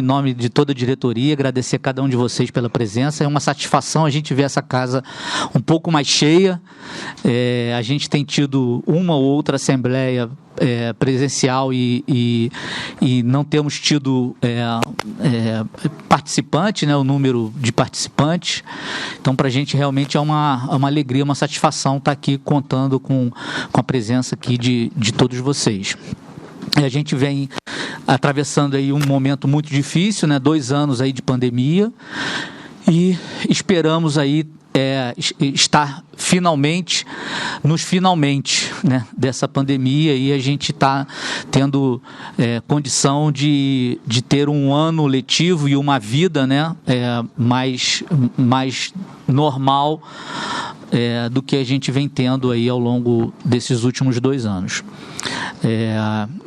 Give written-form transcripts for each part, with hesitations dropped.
em nome de toda a diretoria, agradecer a cada um de vocês pela presença. É uma satisfação a gente ver essa casa um pouco mais cheia. A gente tem tido uma ou outra assembleia presencial e não temos tido participantes, né, o número de participantes. Então, para a gente realmente é uma alegria, uma satisfação estar aqui contando com a presença aqui de todos vocês. A gente vem atravessando aí um momento muito difícil, né, 2 anos aí de pandemia, e esperamos aí estar finalmente, né, dessa pandemia, e a gente está tendo condição de ter um ano letivo e uma vida, né, mais normal do que a gente vem tendo aí ao longo desses últimos 2 anos.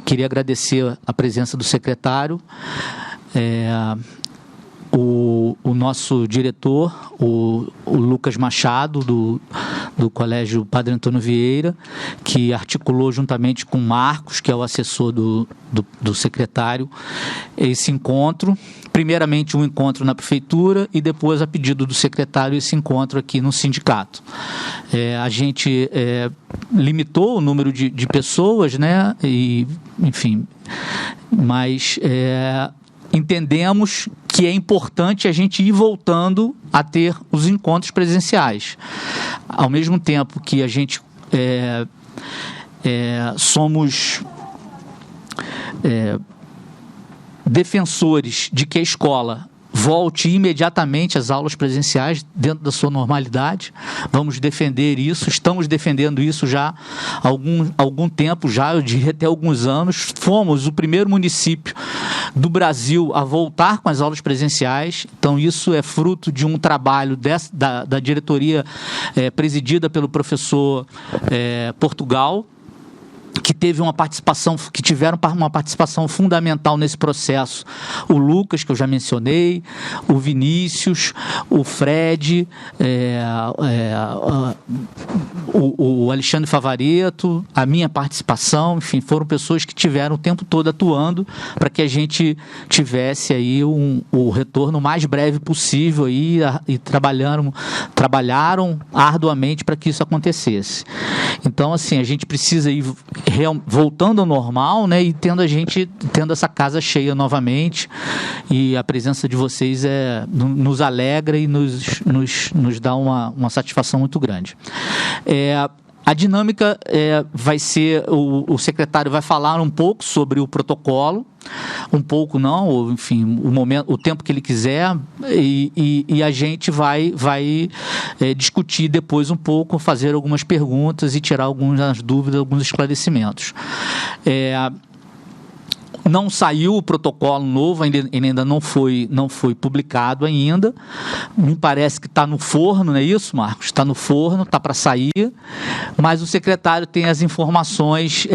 Queria agradecer a presença do secretário, o nosso diretor, o Lucas Machado, do Colégio Padre Antônio Vieira, que articulou juntamente com o Marcos, que é o assessor do secretário, esse encontro. Primeiramente um encontro na prefeitura e depois, a pedido do secretário, esse encontro aqui no sindicato. A gente limitou o número de pessoas, né? E, enfim, mas entendemos que é importante a gente ir voltando a ter os encontros presenciais. Ao mesmo tempo que a gente somos defensores de que a escola volte imediatamente às aulas presenciais dentro da sua normalidade. Vamos defender isso, estamos defendendo isso já há algum tempo, já eu diria até alguns anos. Fomos o primeiro município do Brasil a voltar com as aulas presenciais, então isso é fruto de um trabalho da diretoria presidida pelo professor Portugal, que tiveram uma participação fundamental nesse processo. O Lucas, que eu já mencionei, o Vinícius, o Fred, o Alexandre Favareto, a minha participação, enfim, foram pessoas que tiveram o tempo todo atuando para que a gente tivesse aí o retorno mais breve possível aí, e trabalharam arduamente para que isso acontecesse. Então, assim, a gente precisa ir voltando ao normal, né, e tendo essa casa cheia novamente, e a presença de vocês nos alegra e nos dá uma satisfação muito grande. A dinâmica vai ser, o secretário vai falar um pouco sobre o protocolo, um pouco não, ou, enfim, o tempo que ele quiser, e a gente vai discutir depois um pouco, fazer algumas perguntas e tirar algumas dúvidas, alguns esclarecimentos. Não saiu o protocolo novo, ainda não foi publicado ainda. Me parece que está no forno, não é isso, Marcos? Está no forno, está para sair, mas o secretário tem as informações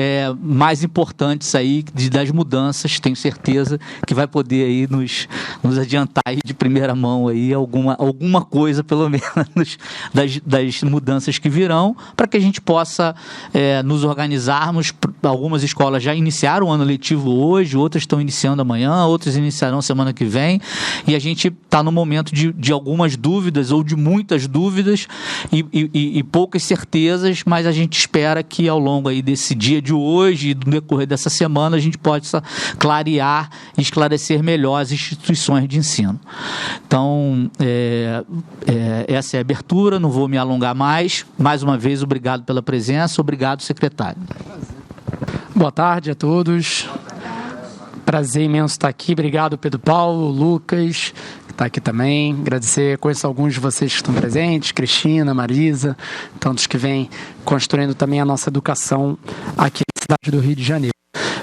mais importantes aí das mudanças. Tenho certeza que vai poder aí nos adiantar aí de primeira mão aí alguma coisa, pelo menos, das mudanças que virão, para que a gente possa nos organizarmos. Algumas escolas já iniciaram o ano letivo hoje, outras estão iniciando amanhã, outras iniciarão semana que vem, e a gente está no momento de algumas dúvidas, ou de muitas dúvidas e poucas certezas, mas a gente espera que ao longo aí desse dia de hoje e do decorrer dessa semana a gente possa clarear e esclarecer melhor as instituições de ensino. Então, essa é a abertura, não vou me alongar mais. Mais uma vez, obrigado pela presença, obrigado, secretário. Boa tarde a todos. Prazer imenso estar aqui. Obrigado, Pedro Paulo, Lucas, que está aqui também. Agradecer, conheço alguns de vocês que estão presentes, Cristina, Marisa, tantos que vêm construindo também a nossa educação aqui na cidade do Rio de Janeiro.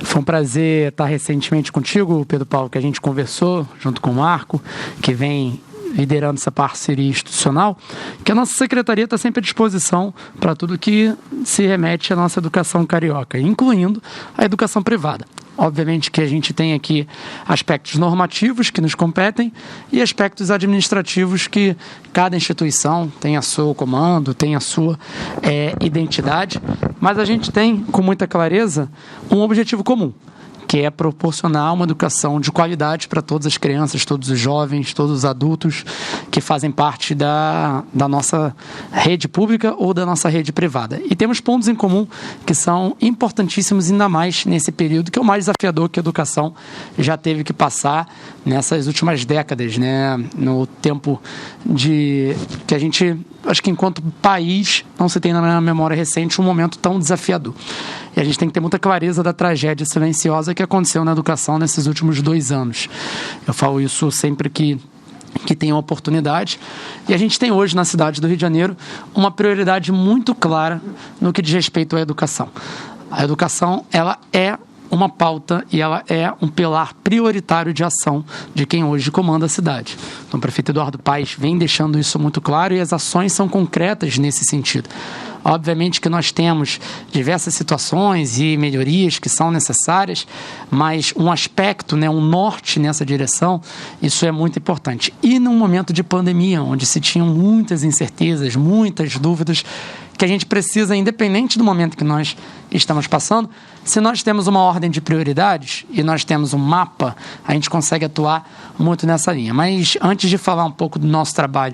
Foi um prazer estar recentemente contigo, Pedro Paulo, que a gente conversou junto com o Marco, que vem liderando essa parceria institucional, que a nossa secretaria está sempre à disposição para tudo que se remete à nossa educação carioca, incluindo a educação privada. Obviamente que a gente tem aqui aspectos normativos que nos competem e aspectos administrativos que cada instituição tem a seu comando, tem a sua identidade, mas a gente tem, com muita clareza, um objetivo comum, que é proporcionar uma educação de qualidade para todas as crianças, todos os jovens, todos os adultos que fazem parte da nossa rede pública ou da nossa rede privada. E temos pontos em comum que são importantíssimos, ainda mais nesse período, que é o mais desafiador que a educação já teve que passar nessas últimas décadas, né? No tempo que a gente, acho que enquanto país, não se tem na memória recente um momento tão desafiador. E a gente tem que ter muita clareza da tragédia silenciosa que aconteceu na educação nesses últimos 2 anos. Eu falo isso sempre que tem uma oportunidade. E a gente tem hoje na cidade do Rio de Janeiro uma prioridade muito clara no que diz respeito à educação. A educação, ela é uma pauta e ela é um pilar prioritário de ação de quem hoje comanda a cidade. Então, o prefeito Eduardo Paes vem deixando isso muito claro e as ações são concretas nesse sentido. Obviamente que nós temos diversas situações e melhorias que são necessárias, mas um aspecto, né, um norte nessa direção, isso é muito importante. E num momento de pandemia, onde se tinham muitas incertezas, muitas dúvidas, que a gente precisa, independente do momento que nós estamos passando, se nós temos uma ordem de prioridades e nós temos um mapa, a gente consegue atuar muito nessa linha. Mas antes de falar um pouco do nosso trabalho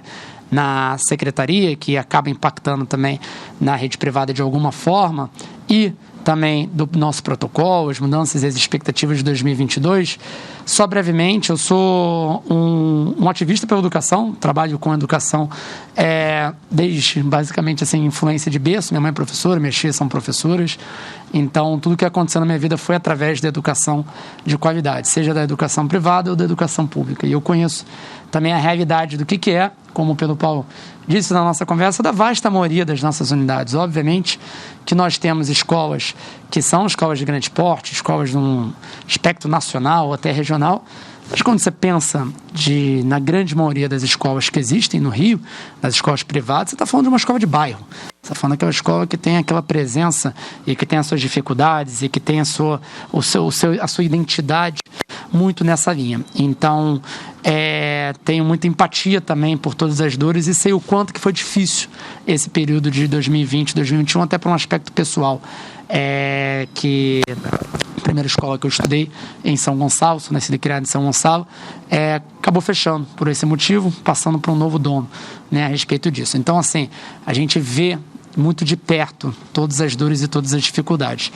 na secretaria, que acaba impactando também na rede privada de alguma forma, e também do nosso protocolo, as mudanças e as expectativas de 2022, só brevemente, eu sou um ativista pela educação, trabalho com educação desde, basicamente, assim, influência de berço. Minha mãe é professora, minhas tias são professoras, então tudo que aconteceu na minha vida foi através da educação de qualidade, seja da educação privada ou da educação pública. E eu conheço também a realidade do que é, como o Pedro Paulo disse na nossa conversa, da vasta maioria das nossas unidades. Obviamente que nós temos escolas que são escolas de grande porte, escolas de um espectro nacional ou até regional, mas quando você pensa na grande maioria das escolas que existem no Rio, das escolas privadas, você está falando de uma escola de bairro. Você está falando daquela escola que tem aquela presença e que tem as suas dificuldades e que tem a sua identidade muito nessa linha. Então, tenho muita empatia também por todas as dores e sei o quanto que foi difícil esse período de 2020, 2021, até por um aspecto pessoal, que a primeira escola que eu estudei em São Gonçalo, sou nascido e criado em São Gonçalo, acabou fechando por esse motivo, passando para um novo dono, né, a respeito disso. Então, assim, a gente vê muito de perto todas as dores e todas as dificuldades.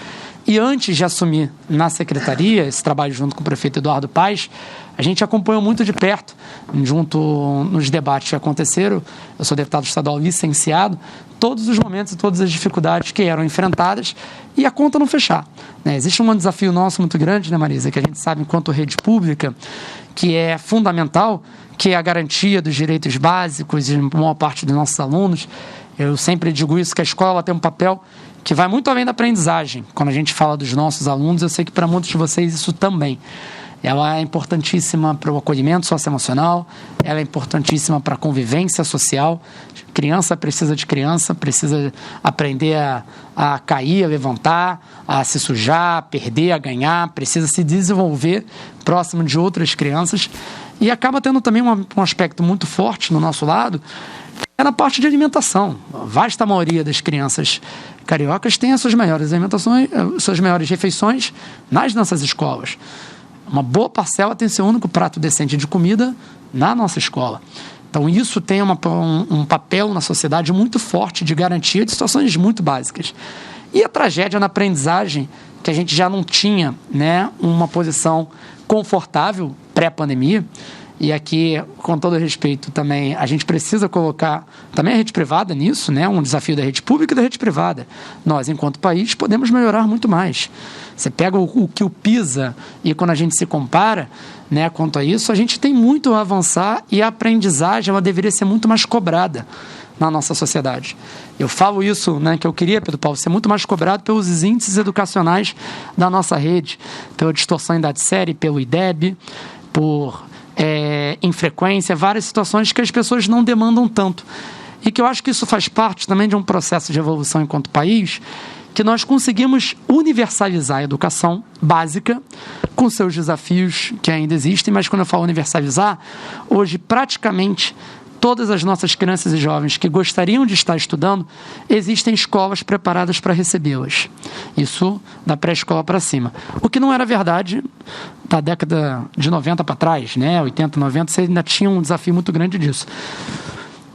E antes de assumir na secretaria, esse trabalho junto com o prefeito Eduardo Paes, a gente acompanhou muito de perto, junto nos debates que aconteceram. Eu sou deputado estadual licenciado, todos os momentos e todas as dificuldades que eram enfrentadas e a conta não fechar, né? Existe um desafio nosso muito grande, né, Marisa, que a gente sabe enquanto rede pública, que é fundamental, que é a garantia dos direitos básicos de boa parte dos nossos alunos. Eu sempre digo isso, que a escola tem um papel que vai muito além da aprendizagem. Quando a gente fala dos nossos alunos, eu sei que para muitos de vocês isso também. Ela é importantíssima para o acolhimento socioemocional, ela é importantíssima para a convivência social. Criança precisa de criança, precisa aprender a cair, a levantar, a se sujar, a perder, a ganhar, precisa se desenvolver próximo de outras crianças. E acaba tendo também um aspecto muito forte no nosso lado, na parte de alimentação. A vasta maioria das crianças cariocas tem as suas melhores alimentações, suas melhores refeições nas nossas escolas. Uma boa parcela tem seu único prato decente de comida na nossa escola. Então, isso tem um papel na sociedade muito forte de garantia de situações muito básicas. E a tragédia na aprendizagem, que a gente já não tinha, né, uma posição confortável pré-pandemia. E aqui, com todo respeito, também a gente precisa colocar também a rede privada nisso, né? Um desafio da rede pública e da rede privada. Nós, enquanto país, podemos melhorar muito mais. Você pega o que o PISA e quando a gente se compara, né, quanto a isso, a gente tem muito a avançar e a aprendizagem ela deveria ser muito mais cobrada na nossa sociedade. Eu falo isso, né, que eu queria, Pedro Paulo, ser muito mais cobrado pelos índices educacionais da nossa rede, pela distorção em idade série, pelo IDEB, por infrequência, várias situações que as pessoas não demandam tanto. E que eu acho que isso faz parte também de um processo de evolução enquanto país, que nós conseguimos universalizar a educação básica, com seus desafios que ainda existem, mas quando eu falo universalizar, hoje praticamente todas as nossas crianças e jovens que gostariam de estar estudando, existem escolas preparadas para recebê-las. Isso da pré-escola para cima. O que não era verdade da década de 90 para trás, né? 80, 90, você ainda tinha um desafio muito grande disso.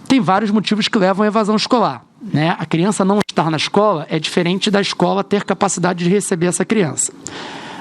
Tem vários motivos que levam à evasão escolar, né? A criança não estar na escola é diferente da escola ter capacidade de receber essa criança.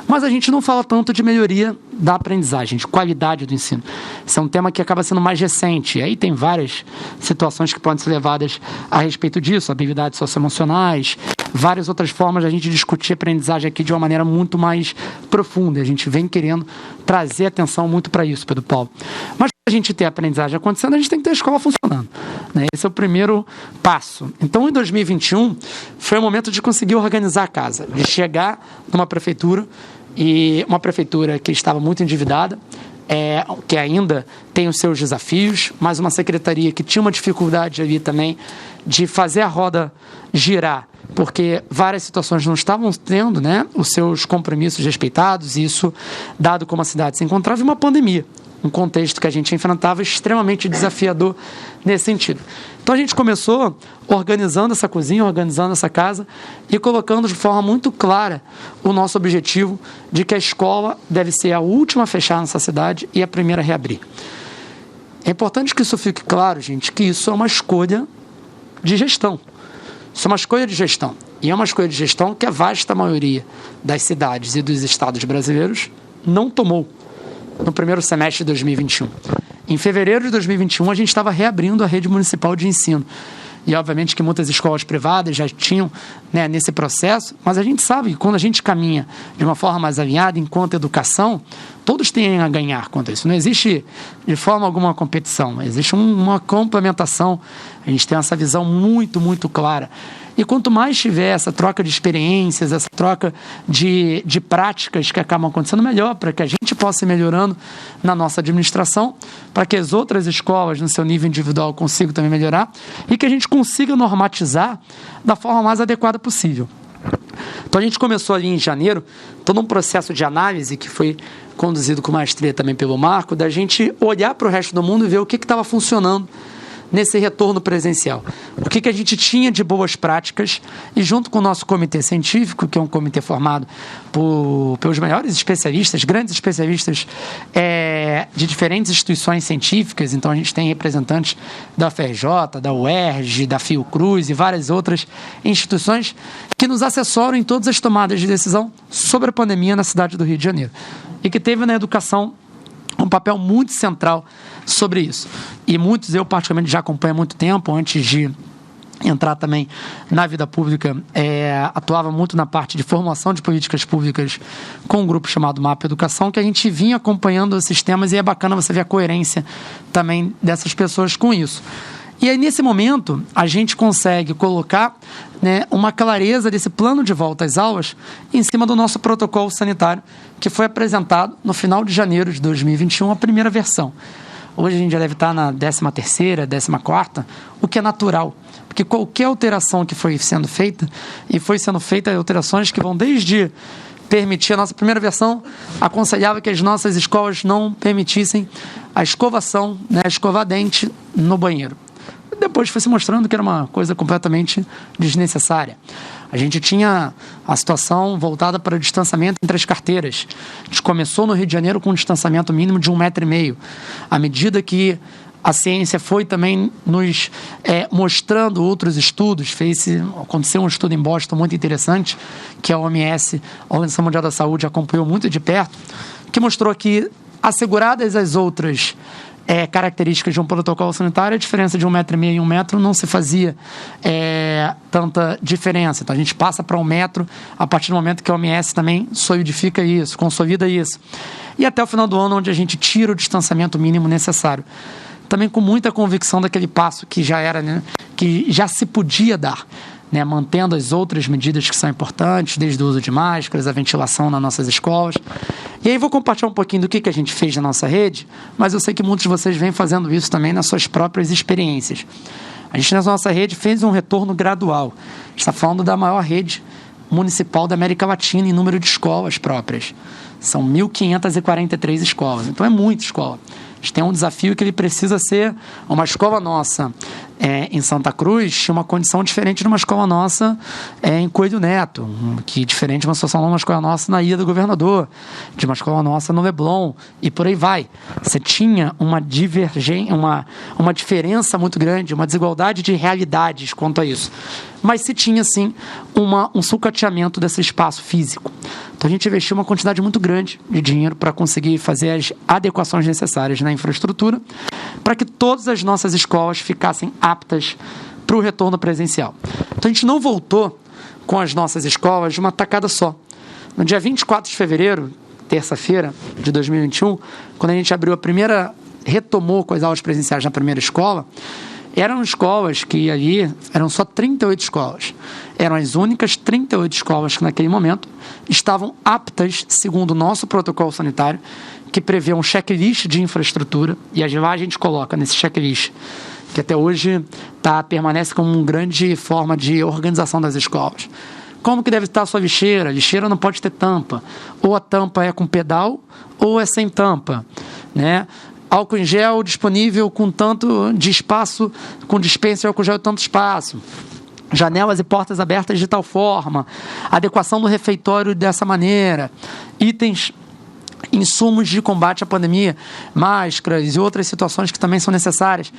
Mas a gente não fala tanto de melhoria da aprendizagem, de qualidade do ensino. Esse é um tema que acaba sendo mais recente. E aí tem várias situações que podem ser levadas a respeito disso, habilidades socioemocionais, várias outras formas de a gente discutir aprendizagem aqui de uma maneira muito mais profunda. A gente vem querendo trazer atenção muito para isso, Pedro Paulo. Mas para a gente ter a aprendizagem acontecendo, a gente tem que ter a escola funcionando, né? Esse é o primeiro passo. Então, em 2021, foi o momento de conseguir organizar a casa, de chegar numa prefeitura, e uma prefeitura que estava muito endividada, que ainda tem os seus desafios, mas uma secretaria que tinha uma dificuldade ali também de fazer a roda girar, porque várias situações não estavam tendo, né, os seus compromissos respeitados, e isso, dado como a cidade se encontrava em uma pandemia, um contexto que a gente enfrentava extremamente desafiador nesse sentido. Então a gente começou organizando essa cozinha, organizando essa casa e colocando de forma muito clara o nosso objetivo de que a escola deve ser a última a fechar nessa cidade e a primeira a reabrir. É importante que isso fique claro, gente, que isso é uma escolha de gestão. Isso é uma escolha de gestão. E é uma escolha de gestão que a vasta maioria das cidades e dos estados brasileiros não tomou no primeiro semestre de 2021. Em fevereiro de 2021, a gente estava reabrindo a rede municipal de ensino. E, obviamente, que muitas escolas privadas já tinham, né, nesse processo, mas a gente sabe que quando a gente caminha de uma forma mais alinhada enquanto educação, todos têm a ganhar quanto a isso. Não existe, de forma alguma, competição. Existe uma complementação. A gente tem essa visão muito, muito clara. E quanto mais tiver essa troca de experiências, essa troca de práticas que acabam acontecendo, melhor, para que a gente possa ir melhorando na nossa administração, para que as outras escolas, no seu nível individual, consigam também melhorar e que a gente consiga normatizar da forma mais adequada possível. Então a gente começou ali em janeiro, todo um processo de análise que foi conduzido com maestria também pelo Marco, da gente olhar para o resto do mundo e ver o que estava funcionando nesse retorno presencial. O que a gente tinha de boas práticas e junto com o nosso comitê científico, que é um comitê formado pelos maiores especialistas, grandes especialistas de diferentes instituições científicas, então a gente tem representantes da UFRJ, da UERJ, da Fiocruz e várias outras instituições que nos assessoram em todas as tomadas de decisão sobre a pandemia na cidade do Rio de Janeiro e que teve na educação um papel muito central sobre isso. E muitos, eu particularmente já acompanho há muito tempo, antes de entrar também na vida pública, atuava muito na parte de formação de políticas públicas com um grupo chamado Mapa Educação, que a gente vinha acompanhando esses temas e é bacana você ver a coerência também dessas pessoas com isso. E aí, nesse momento, a gente consegue colocar, né, uma clareza desse plano de volta às aulas em cima do nosso protocolo sanitário, que foi apresentado no final de janeiro de 2021, a primeira versão. Hoje a gente já deve estar na 13ª, 14ª, o que é natural, porque qualquer alteração que foi sendo feita, e foi sendo feita alterações que vão desde permitir, a nossa primeira versão aconselhava que as nossas escolas não permitissem a escovação, né, escovar dente no banheiro. Depois foi se mostrando que era uma coisa completamente desnecessária. A gente tinha a situação voltada para o distanciamento entre as carteiras. A gente começou no Rio de Janeiro com um distanciamento mínimo de 1,5 metro. À medida que a ciência foi também nos mostrando outros estudos, aconteceu um estudo em Boston muito interessante, que a OMS, a Organização Mundial da Saúde, acompanhou muito de perto, que mostrou que, asseguradas as outras características de um protocolo sanitário, a diferença de 1,5 metro e 1 metro não se fazia tanta diferença. Então a gente passa para 1 metro a partir do momento que a OMS também solidifica isso, consolida isso. E até o final do ano, onde a gente tira o distanciamento mínimo necessário. Também com muita convicção daquele passo que já era, né, que já se podia dar, né, mantendo as outras medidas que são importantes, desde o uso de máscaras, a ventilação nas nossas escolas. E aí vou compartilhar um pouquinho do que a gente fez na nossa rede, mas eu sei que muitos de vocês vêm fazendo isso também nas suas próprias experiências. A gente, na nossa rede, fez um retorno gradual. A gente está falando da maior rede municipal da América Latina em número de escolas próprias. São 1.543 escolas, então é muita escola. A gente tem um desafio que ele precisa ser uma escola nossa em Santa Cruz, tinha uma condição diferente de uma escola nossa em Coelho Neto, que diferente de uma situação numa escola nossa na Ilha do Governador, de uma escola nossa no Leblon, e por aí vai. Você tinha uma divergência, uma diferença muito grande, uma desigualdade de realidades quanto a isso. Mas se tinha, sim, um sucateamento desse espaço físico. Então, a gente investiu uma quantidade muito grande de dinheiro para conseguir fazer as adequações necessárias na infraestrutura para que todas as nossas escolas ficassem aptas para o retorno presencial. Então, a gente não voltou com as nossas escolas de uma tacada só. No dia 24 de fevereiro, terça-feira de 2021, quando a gente retomou com as aulas presenciais na primeira escola, eram escolas que ali, eram só 38 escolas. Eram as únicas 38 escolas que naquele momento estavam aptas, segundo o nosso protocolo sanitário, que prevê um checklist de infraestrutura, e lá a gente coloca nesse checklist, que até hoje permanece como uma grande forma de organização das escolas. Como que deve estar a sua lixeira? A lixeira não pode ter tampa. Ou a tampa é com pedal, ou é sem tampa, né? Álcool em gel disponível com tanto de espaço, com dispensa de álcool em gel tanto espaço. Janelas e portas abertas de tal forma. Adequação do refeitório dessa maneira. Itens, insumos de combate à pandemia, máscaras e outras situações que também são necessárias.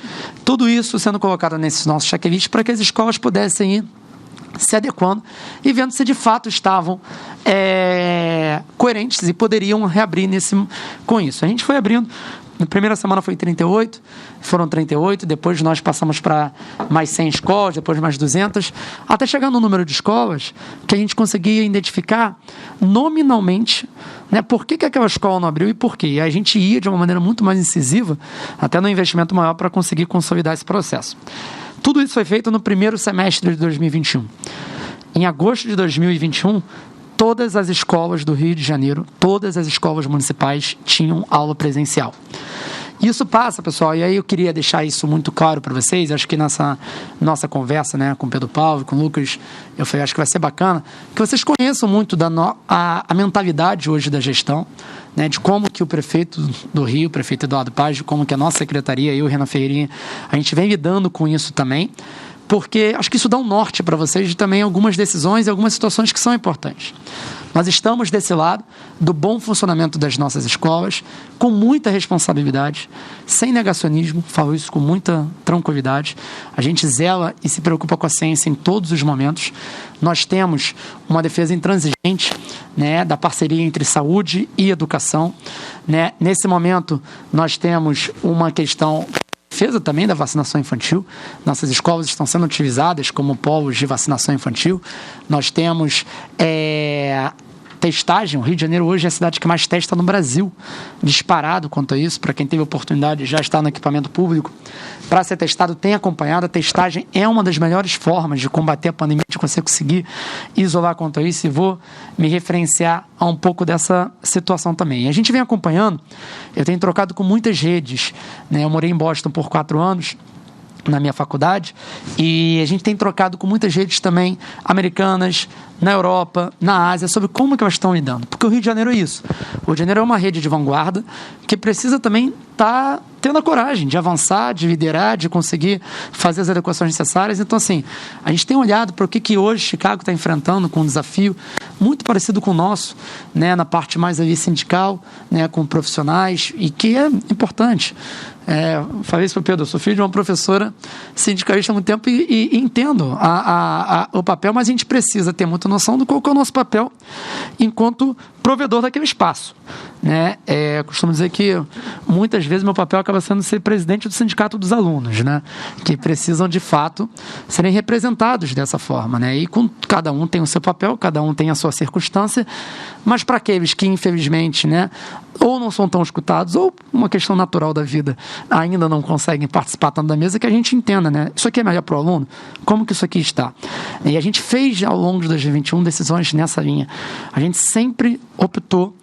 Tudo isso sendo colocado nesses nossos checklists para que as escolas pudessem ir se adequando e vendo se de fato estavam coerentes e poderiam reabrir com isso. A gente foi abrindo. Na primeira semana foi 38, foram 38, depois nós passamos para mais 100 escolas, depois mais 200, até chegar no número de escolas que a gente conseguia identificar nominalmente, né, por que aquela escola não abriu e por quê. E a gente ia de uma maneira muito mais incisiva, até no investimento maior para conseguir consolidar esse processo. Tudo isso foi feito no primeiro semestre de 2021. Em agosto de 2021, todas as escolas do Rio de Janeiro, todas as escolas municipais tinham aula presencial. Isso passa, pessoal, e aí eu queria deixar isso muito claro para vocês. Acho que nessa nossa conversa, né, com o Pedro Paulo, com o Lucas, eu falei, acho que vai ser bacana, que vocês conheçam muito a mentalidade hoje da gestão, né, de como que o prefeito do Rio, o prefeito Eduardo Paz, de como que a nossa secretaria, eu e o Renan Ferreirinha, a gente vem lidando com isso também, porque acho que isso dá um norte para vocês de também algumas decisões e algumas situações que são importantes. Nós estamos desse lado do bom funcionamento das nossas escolas, com muita responsabilidade, sem negacionismo, falo isso com muita tranquilidade. A gente zela e se preocupa com a ciência em todos os momentos. Nós temos uma defesa intransigente, né, da parceria entre saúde e educação, né? Nesse momento, nós temos uma questão defesa também da vacinação infantil. Nossas escolas estão sendo utilizadas como polos de vacinação infantil. Nós temos testagem. O Rio de Janeiro hoje é a cidade que mais testa no Brasil, disparado quanto a isso. Para quem teve oportunidade de já estar no equipamento público para ser testado, tem acompanhado. A testagem é uma das melhores formas de combater a pandemia, de você conseguir isolar quanto a isso, e vou me referenciar a um pouco dessa situação também. E a gente vem acompanhando, eu tenho trocado com muitas redes, né? Eu morei em Boston por 4 anos, na minha faculdade, e a gente tem trocado com muitas redes também americanas, na Europa, na Ásia, sobre como que elas estão lidando, porque o Rio de Janeiro é isso. O Rio de Janeiro é uma rede de vanguarda que precisa também estar tendo a coragem de avançar, de liderar, de conseguir fazer as adequações necessárias. Então, assim, a gente tem olhado para o que hoje Chicago está enfrentando com um desafio muito parecido com o nosso, né, na parte mais ali sindical, né, com profissionais, e que é importante. Falei isso para o Pedro, eu sou filho de uma professora sindicalista há muito tempo e entendo o papel, mas a gente precisa ter muita noção do qual que é o nosso papel enquanto provedor daquele espaço, né? Costumo dizer que muitas vezes meu papel acaba sendo ser presidente do sindicato dos alunos, né? Que precisam de fato serem representados dessa forma, né? E cada um tem o seu papel, cada um tem a sua circunstância, mas para aqueles que infelizmente, né, ou não são tão escutados, ou uma questão natural da vida, ainda não conseguem participar tanto da mesa, que a gente entenda, né? Isso aqui é melhor para o aluno? Como que isso aqui está? E a gente fez ao longo de 2021 decisões nessa linha. A gente sempre optou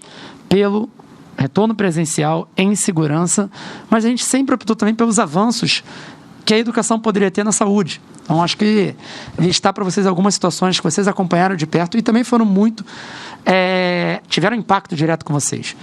pelo retorno presencial em segurança, mas a gente sempre optou também pelos avanços que a educação poderia ter na saúde. Então, acho que listar para vocês algumas situações que vocês acompanharam de perto e também foram muito... tiveram impacto direto com vocês.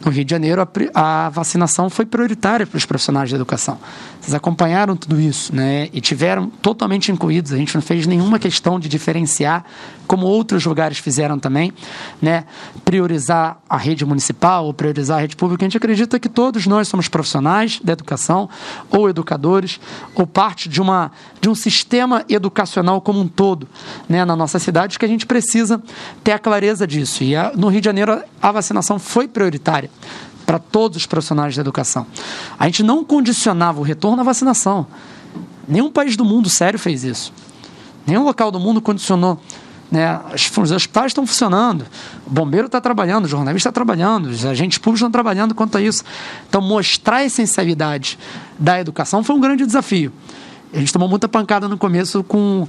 no Rio de Janeiro, a vacinação foi prioritária para os profissionais da educação. Vocês acompanharam tudo isso, né? E tiveram totalmente incluídos. A gente não fez nenhuma questão de diferenciar, como outros lugares fizeram também, né? Priorizar a rede municipal ou priorizar a rede pública. A gente acredita que todos nós somos profissionais da educação, ou educadores, ou parte de um sistema educacional como um todo, né? Na nossa cidade, que a gente precisa ter a clareza disso. E no Rio de Janeiro, a vacinação foi prioritária para todos os profissionais da educação. A gente não condicionava o retorno à vacinação. Nenhum país do mundo sério fez isso. Nenhum local do mundo condicionou, né? Os hospitais estão funcionando, o bombeiro está trabalhando, o jornalista está trabalhando, os agentes públicos estão trabalhando quanto a isso. Então, mostrar a essencialidade da educação foi um grande desafio. A gente tomou muita pancada no começo com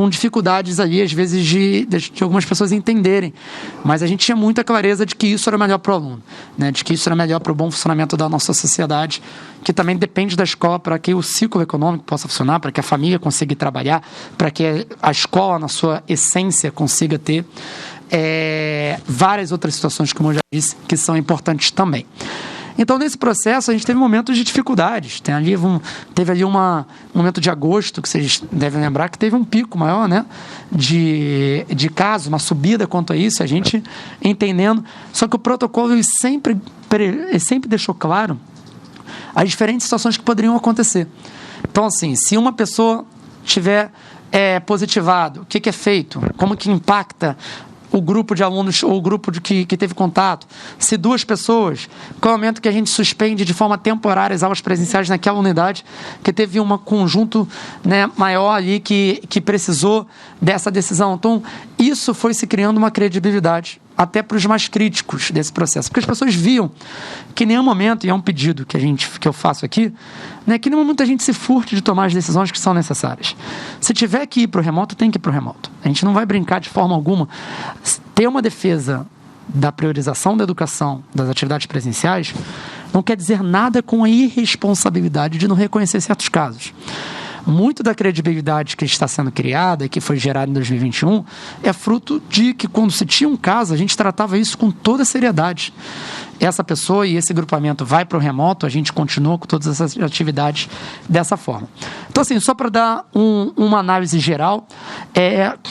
dificuldades ali, às vezes, de algumas pessoas entenderem. Mas a gente tinha muita clareza de que isso era melhor para o aluno, né? De que isso era melhor para o bom funcionamento da nossa sociedade, que também depende da escola para que o ciclo econômico possa funcionar, para que a família consiga trabalhar, para que a escola, na sua essência, consiga ter várias outras situações, como eu já disse, que são importantes também. Então, nesse processo, a gente teve momentos de dificuldades. Teve ali um momento de agosto, que vocês devem lembrar, que teve um pico maior, né, de casos, uma subida quanto a isso, a gente entendendo. Só que o protocolo sempre deixou claro as diferentes situações que poderiam acontecer. Então, assim, se uma pessoa tiver positivado, o que é feito? Como que impacta o grupo de alunos ou o grupo que teve contato? Se 2 pessoas, qual é o momento que a gente suspende de forma temporária as aulas presenciais naquela unidade que teve um conjunto, né, maior ali que precisou dessa decisão? Então, isso foi se criando uma credibilidade até para os mais críticos desse processo, porque as pessoas viam que em nenhum momento, e é um pedido que eu faço aqui, né, que em nenhum momento a gente se furte de tomar as decisões que são necessárias. Se tiver que ir para o remoto, tem que ir para o remoto. A gente não vai brincar de forma alguma. Ter uma defesa da priorização da educação, das atividades presenciais, não quer dizer nada com a irresponsabilidade de não reconhecer certos casos. Muito da credibilidade que está sendo criada e que foi gerada em 2021 é fruto de que, quando se tinha um caso, a gente tratava isso com toda seriedade. Essa pessoa e esse grupamento vai para o remoto, a gente continua com todas essas atividades dessa forma. Então, assim, só para dar uma análise geral,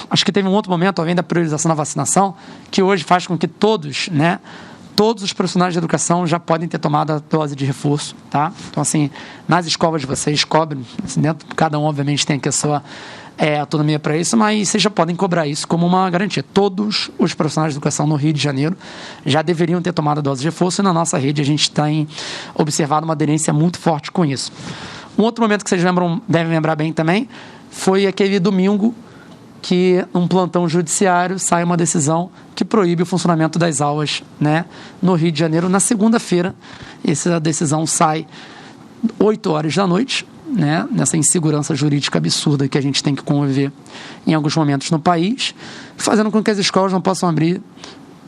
acho que teve um outro momento, além da priorização da vacinação, que hoje faz com que todos os profissionais de educação já podem ter tomado a dose de reforço, tá? Então, assim, nas escolas de vocês, cobrem, assim, cada um, obviamente, tem aqui a sua autonomia para isso, mas vocês já podem cobrar isso como uma garantia. Todos os profissionais de educação no Rio de Janeiro já deveriam ter tomado a dose de reforço, e na nossa rede a gente tem observado uma aderência muito forte com isso. Um outro momento que vocês devem lembrar bem também, foi aquele domingo que, num plantão judiciário, sai uma decisão que proíbe o funcionamento das aulas, né, no Rio de Janeiro. Na segunda-feira, essa decisão sai 8 horas da noite, né, nessa insegurança jurídica absurda que a gente tem que conviver em alguns momentos no país, fazendo com que as escolas não possam abrir,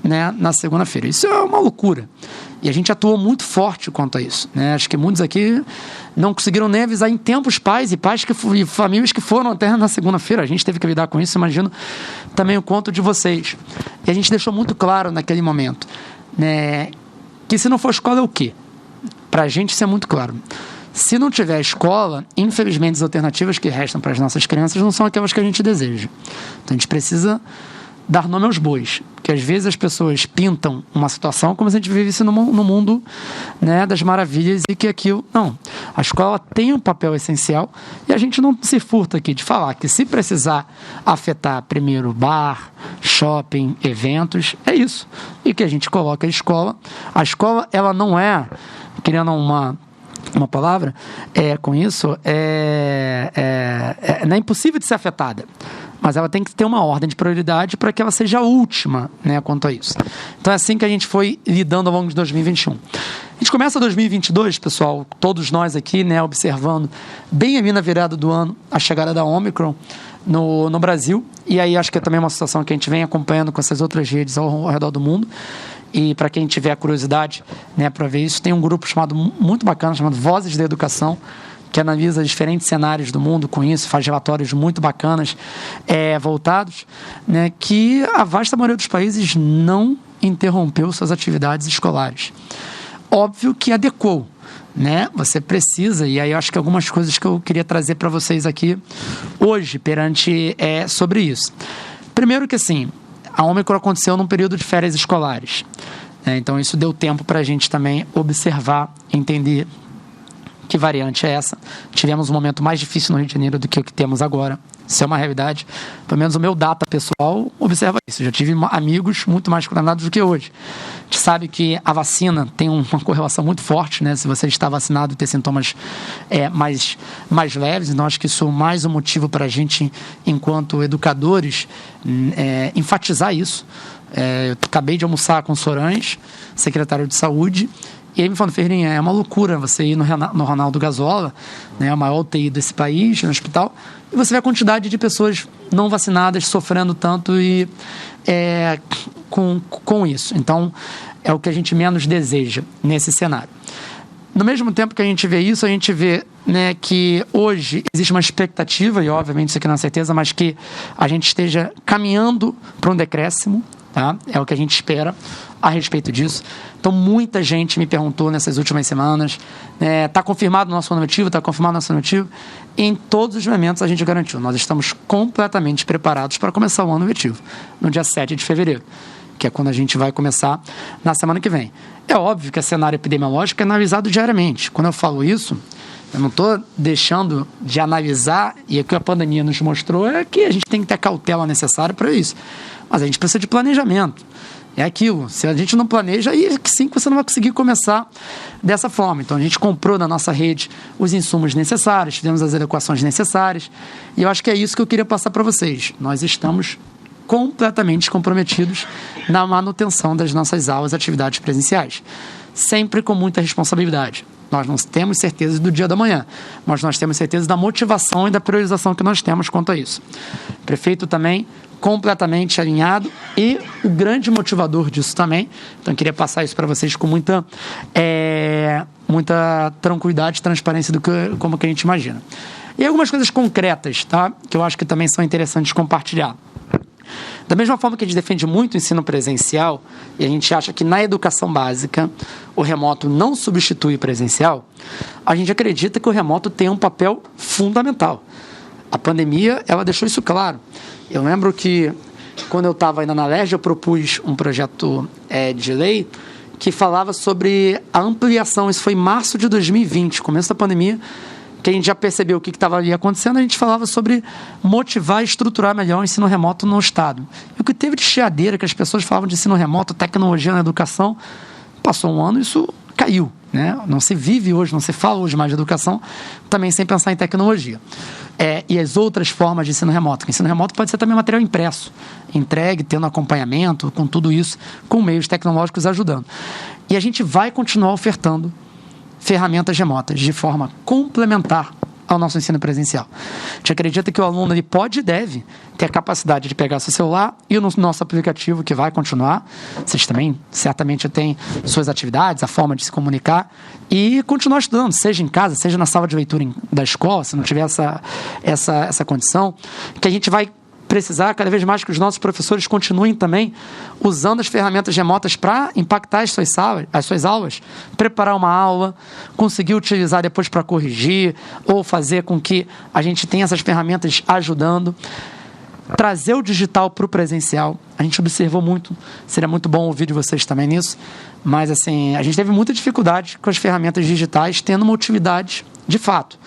né, na segunda-feira. Isso é uma loucura. E a gente atuou muito forte quanto a isso, né? Acho que muitos aqui não conseguiram nem avisar em tempo os pais e famílias que foram até na segunda-feira. A gente teve que lidar com isso, imagino também o quanto de vocês. E a gente deixou muito claro naquele momento, né, que se não for escola é o quê? Para a gente isso é muito claro. Se não tiver escola, infelizmente as alternativas que restam para as nossas crianças não são aquelas que a gente deseja. Então a gente precisa dar nome aos bois, que às vezes as pessoas pintam uma situação como se a gente vivesse no mundo, né, das maravilhas, e que aquilo... Não, a escola tem um papel essencial, e a gente não se furta aqui de falar que, se precisar afetar primeiro bar, shopping, eventos, é isso, e que a gente coloca a escola, ela não é, criando uma palavra, com isso, não é impossível de ser afetada, mas ela tem que ter uma ordem de prioridade para que ela seja a última, né, quanto a isso. Então é assim que a gente foi lidando ao longo de 2021. A gente começa 2022, pessoal, todos nós aqui, né, observando bem ali na virada do ano a chegada da Omicron no Brasil, e aí acho que é também uma situação que a gente vem acompanhando com essas outras redes ao redor do mundo. E para quem tiver curiosidade, né, para ver isso, tem um grupo muito bacana, chamado Vozes da Educação, que analisa diferentes cenários do mundo com isso, faz relatórios muito bacanas voltados, né, que a vasta maioria dos países não interrompeu suas atividades escolares. Óbvio que adequou, né? Você precisa, e aí eu acho que algumas coisas que eu queria trazer para vocês aqui hoje perante sobre isso. Primeiro que assim, a Ômicron aconteceu num período de férias escolares, né? Então isso deu tempo para a gente também observar, entender que variante é essa. Tivemos um momento mais difícil no Rio de Janeiro do que o que temos agora. Isso é uma realidade. Pelo menos o meu data pessoal observa isso. Eu já tive amigos muito mais contaminados do que hoje. A gente sabe que a vacina tem uma correlação muito forte, né? Se você está vacinado e ter sintomas mais leves. Então, acho que isso é mais um motivo para a gente, enquanto educadores, enfatizar isso. Eu acabei de almoçar com o Sorães, secretário de Saúde, e ele me falou: Ferreirinha, é uma loucura você ir no Ronaldo Gazola, né, a maior UTI desse país, no hospital, e você vê a quantidade de pessoas não vacinadas sofrendo tanto e com isso. Então, é o que a gente menos deseja nesse cenário. No mesmo tempo que a gente vê isso, a gente vê, né, que hoje existe uma expectativa, e obviamente isso aqui não é certeza, mas que a gente esteja caminhando para um decréscimo. Tá? É o que a gente espera a respeito disso. Então, muita gente me perguntou nessas últimas semanas, está confirmado o nosso ano letivo, está confirmado o nosso ano letivo. Em todos os momentos a gente garantiu, nós estamos completamente preparados para começar o ano letivo, no dia 7 de fevereiro, que é quando a gente vai começar na semana que vem. É óbvio que o cenário epidemiológico é analisado diariamente. Quando eu falo isso, eu não estou deixando de analisar, e o que a pandemia nos mostrou é que a gente tem que ter a cautela necessária para isso. Mas a gente precisa de planejamento. É aquilo, se a gente não planeja, aí sim que você não vai conseguir começar dessa forma. Então a gente comprou na nossa rede os insumos necessários, fizemos as adequações necessárias, e eu acho que é isso que eu queria passar para vocês. Nós estamos completamente comprometidos na manutenção das nossas aulas e atividades presenciais, sempre com muita responsabilidade. Nós não temos certeza do dia da manhã, mas nós temos certeza da motivação e da priorização que nós temos quanto a isso. O prefeito também completamente alinhado e o grande motivador disso também. Então, eu queria passar isso para vocês com muita tranquilidade e transparência como que a gente imagina. E algumas coisas concretas, tá? Que eu acho que também são interessantes compartilhar. Da mesma forma que a gente defende muito o ensino presencial, e a gente acha que na educação básica o remoto não substitui o presencial, a gente acredita que o remoto tem um papel fundamental. A pandemia, ela deixou isso claro. Eu lembro que, quando eu estava ainda na LERJ, eu propus um projeto de lei que falava sobre a ampliação. Isso foi em março de 2020, começo da pandemia, que a gente já percebeu o que estava ali acontecendo. A gente falava sobre motivar e estruturar melhor o ensino remoto no Estado. E o que teve de chiadeira, que as pessoas falavam de ensino remoto, tecnologia na educação, passou um ano e isso caiu, né? Não se vive hoje, não se fala hoje mais de educação, também sem pensar em tecnologia. E as outras formas de ensino remoto. O ensino remoto pode ser também material impresso, entregue, tendo acompanhamento, com tudo isso, com meios tecnológicos ajudando. E a gente vai continuar ofertando ferramentas remotas de forma complementar ao nosso ensino presencial. A gente acredita que o aluno ele pode e deve ter a capacidade de pegar seu celular e o nosso aplicativo, que vai continuar. Vocês também certamente têm suas atividades, a forma de se comunicar, e continuar estudando, seja em casa, seja na sala de leitura da escola, se não tiver essa condição, que a gente vai precisar cada vez mais que os nossos professores continuem também usando as ferramentas remotas para impactar as suas aulas, preparar uma aula, conseguir utilizar depois para corrigir ou fazer com que a gente tenha essas ferramentas ajudando. Trazer o digital para o presencial, a gente observou muito, seria muito bom ouvir de vocês também nisso, mas assim, a gente teve muita dificuldade com as ferramentas digitais tendo uma utilidade de fato.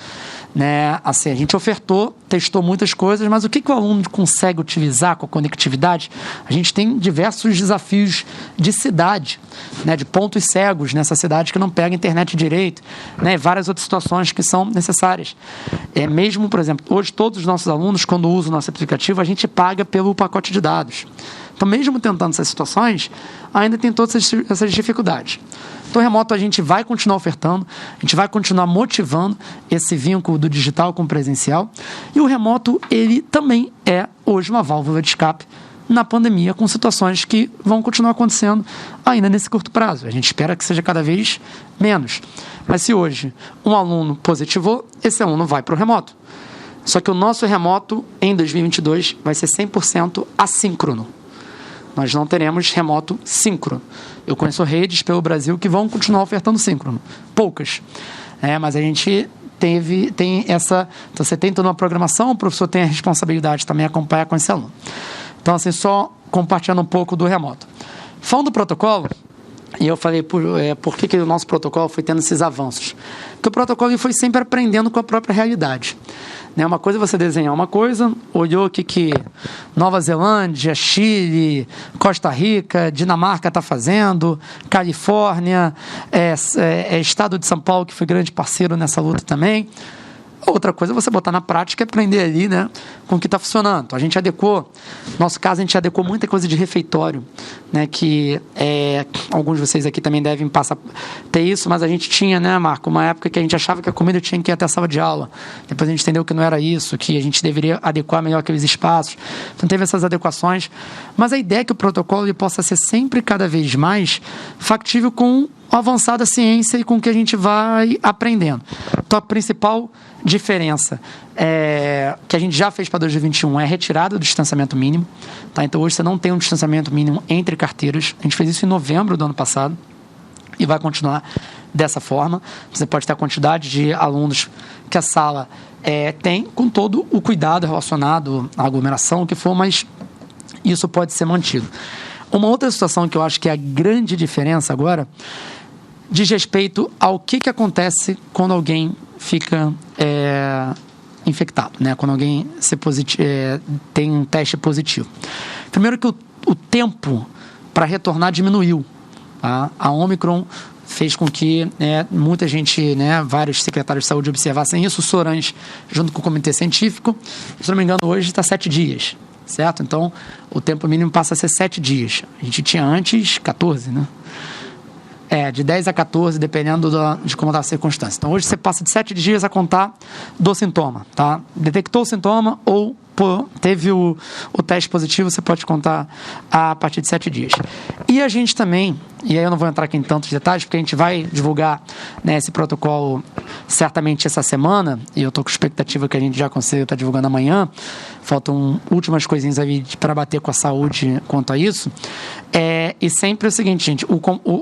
Né? Assim, a gente ofertou, testou muitas coisas, mas o que o aluno consegue utilizar com a conectividade? A gente tem diversos desafios de cidade, né? De pontos cegos nessa cidade que não pega internet direito, né? Várias outras situações que são necessárias. Mesmo, por exemplo, hoje todos os nossos alunos, quando usam o nosso aplicativo, a gente paga pelo pacote de dados. Então, mesmo tentando essas situações, ainda tem todas essas dificuldades. Então, o remoto a gente vai continuar ofertando, a gente vai continuar motivando esse vínculo do digital com o presencial. E o remoto, ele também é, hoje, uma válvula de escape na pandemia, com situações que vão continuar acontecendo ainda nesse curto prazo. A gente espera que seja cada vez menos. Mas se hoje um aluno positivou, esse aluno vai para o remoto. Só que o nosso remoto, em 2022, vai ser 100% assíncrono. Nós não teremos remoto síncrono. Eu conheço redes pelo Brasil que vão continuar ofertando síncrono. Poucas. Mas a gente tem essa... Então, você tem toda uma programação, o professor tem a responsabilidade também de acompanhar com esse aluno. Então, assim, só compartilhando um pouco do remoto. Falando do protocolo, e eu falei por que o nosso protocolo foi tendo esses avanços. Porque o protocolo foi sempre aprendendo com a própria realidade. Uma coisa é você desenhar uma coisa, olhou o que Nova Zelândia, Chile, Costa Rica, Dinamarca está fazendo, Califórnia, Estado de São Paulo, que foi grande parceiro nessa luta também. Outra coisa é você botar na prática e aprender ali, com o que está funcionando. Então, a gente adequou, no nosso caso, a gente adequou muita coisa de refeitório, que alguns de vocês aqui também devem ter isso, mas a gente tinha, Marco, uma época que a gente achava que a comida tinha que ir até a sala de aula. Depois a gente entendeu que não era isso, que a gente deveria adequar melhor aqueles espaços. Então, teve essas adequações. Mas a ideia é que o protocolo ele possa ser sempre, cada vez mais, factível com a avançada ciência e com o que a gente vai aprendendo. Então, a principal diferença que a gente já fez para 2021 é a retirada do distanciamento mínimo. Tá? Então, hoje você não tem um distanciamento mínimo entre carteiras. A gente fez isso em novembro do ano passado e vai continuar dessa forma. Você pode ter a quantidade de alunos que a sala tem, com todo o cuidado relacionado à aglomeração, o que for, mas isso pode ser mantido. Uma outra situação que eu acho que é a grande diferença agora diz respeito ao que acontece quando alguém fica infectado, quando alguém tem um teste positivo. Primeiro que o tempo para retornar diminuiu. Tá? A Omicron fez com que muita gente, vários secretários de saúde observassem isso, o Sorange, junto com o comitê científico, se não me engano, hoje está 7 dias, certo? Então, o tempo mínimo passa a ser 7 dias. A gente tinha antes 14, de 10 a 14, dependendo de como está a circunstância. Então, hoje você passa de 7 dias a contar do sintoma, tá? Detectou o sintoma ou teve o teste positivo, você pode contar a partir de 7 dias. E a gente também, e aí eu não vou entrar aqui em tantos detalhes, porque a gente vai divulgar esse protocolo certamente essa semana, e eu estou com expectativa que a gente já consiga estar divulgando amanhã. Faltam últimas coisinhas aí para bater com a saúde quanto a isso. E sempre é o seguinte, gente,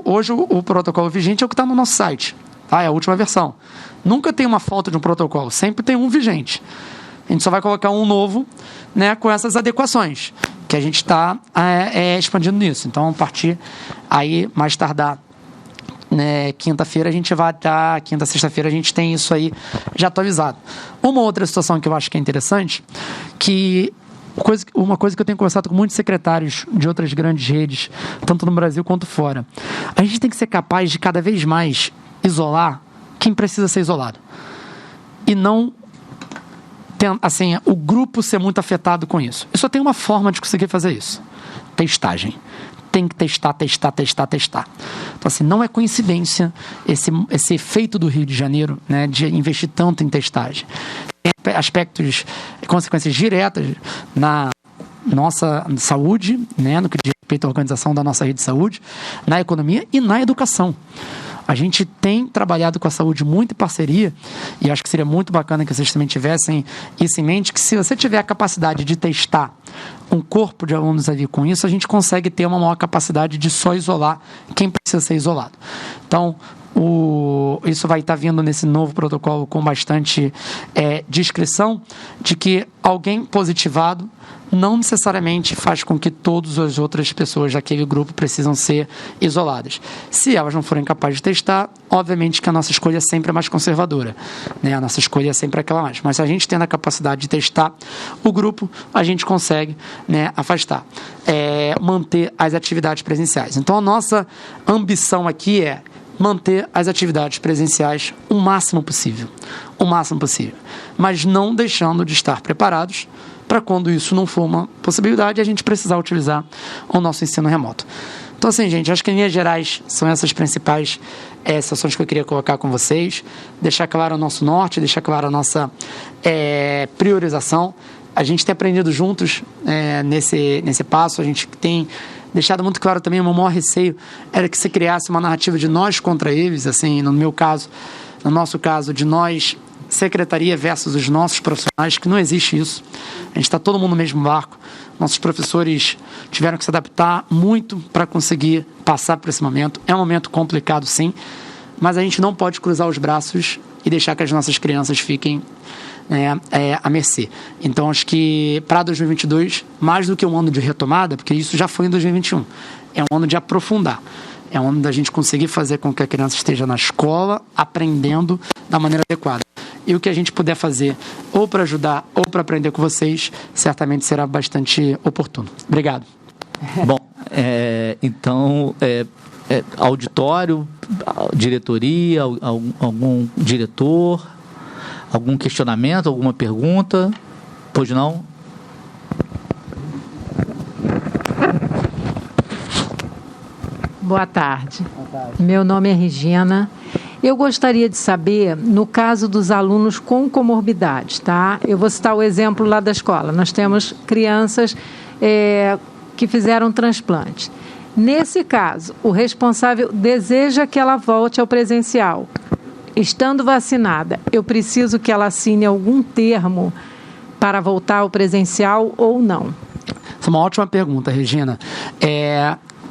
hoje o protocolo vigente é o que está no nosso site, tá? É a última versão. Nunca tem uma falta de um protocolo, sempre tem um vigente. A gente só vai colocar um novo, com essas adequações, que a gente está expandindo nisso. Então, a partir aí, mais tardar, quinta-feira, a gente vai estar... Quinta, sexta-feira, a gente tem isso aí já atualizado. Uma outra situação que eu acho que é interessante, uma coisa que eu tenho conversado com muitos secretários de outras grandes redes, tanto no Brasil quanto fora. A gente tem que ser capaz de, cada vez mais, isolar quem precisa ser isolado. E não... o grupo ser muito afetado com isso. Eu só tenho uma forma de conseguir fazer isso. Testagem. Tem que testar. Então, não é coincidência esse efeito do Rio de Janeiro, de investir tanto em testagem. Tem aspectos, consequências diretas na nossa saúde, no que diz respeito à organização da nossa rede de saúde, na economia e na educação. A gente tem trabalhado com a saúde muito em parceria, e acho que seria muito bacana que vocês também tivessem isso em mente, que se você tiver a capacidade de testar um corpo de alunos ali com isso, a gente consegue ter uma maior capacidade de só isolar quem precisa ser isolado. Então, isso vai estar vindo nesse novo protocolo com bastante discrição, de que alguém positivado não necessariamente faz com que todas as outras pessoas daquele grupo precisam ser isoladas. Se elas não forem capazes de testar, obviamente que a nossa escolha sempre é mais conservadora, a nossa escolha é sempre aquela mais. Mas se a gente tem a capacidade de testar o grupo, a gente consegue afastar, manter as atividades presenciais. Então, a nossa ambição aqui é manter as atividades presenciais o máximo possível, mas não deixando de estar preparados para quando isso não for uma possibilidade, a gente precisar utilizar o nosso ensino remoto. Então, assim, gente, acho que em linhas gerais são essas principais situações que eu queria colocar com vocês, deixar claro o nosso norte, deixar claro a nossa priorização, a gente tem aprendido juntos nesse passo, a gente tem deixado muito claro também, o meu maior receio era que se criasse uma narrativa de nós contra eles, assim, no nosso caso, de nós, secretaria versus os nossos profissionais, que não existe isso. A gente está todo mundo no mesmo barco. Nossos professores tiveram que se adaptar muito para conseguir passar por esse momento. É um momento complicado, sim, mas a gente não pode cruzar os braços e deixar que as nossas crianças fiquem à mercê. Então, acho que para 2022, mais do que um ano de retomada, porque isso já foi em 2021, é um ano de aprofundar. É um ano da gente conseguir fazer com que a criança esteja na escola, aprendendo da maneira adequada. E o que a gente puder fazer, ou para ajudar, ou para aprender com vocês, certamente será bastante oportuno. Obrigado. Bom, então, auditório, diretoria, algum diretor, algum questionamento, alguma pergunta? Pois não? Boa tarde. Meu nome é Regina. Eu gostaria de saber, no caso dos alunos com comorbidades, tá? Eu vou citar o exemplo lá da escola. Nós temos crianças que fizeram transplante. Nesse caso, o responsável deseja que ela volte ao presencial. Estando vacinada, eu preciso que ela assine algum termo para voltar ao presencial ou não? Essa é uma ótima pergunta, Regina.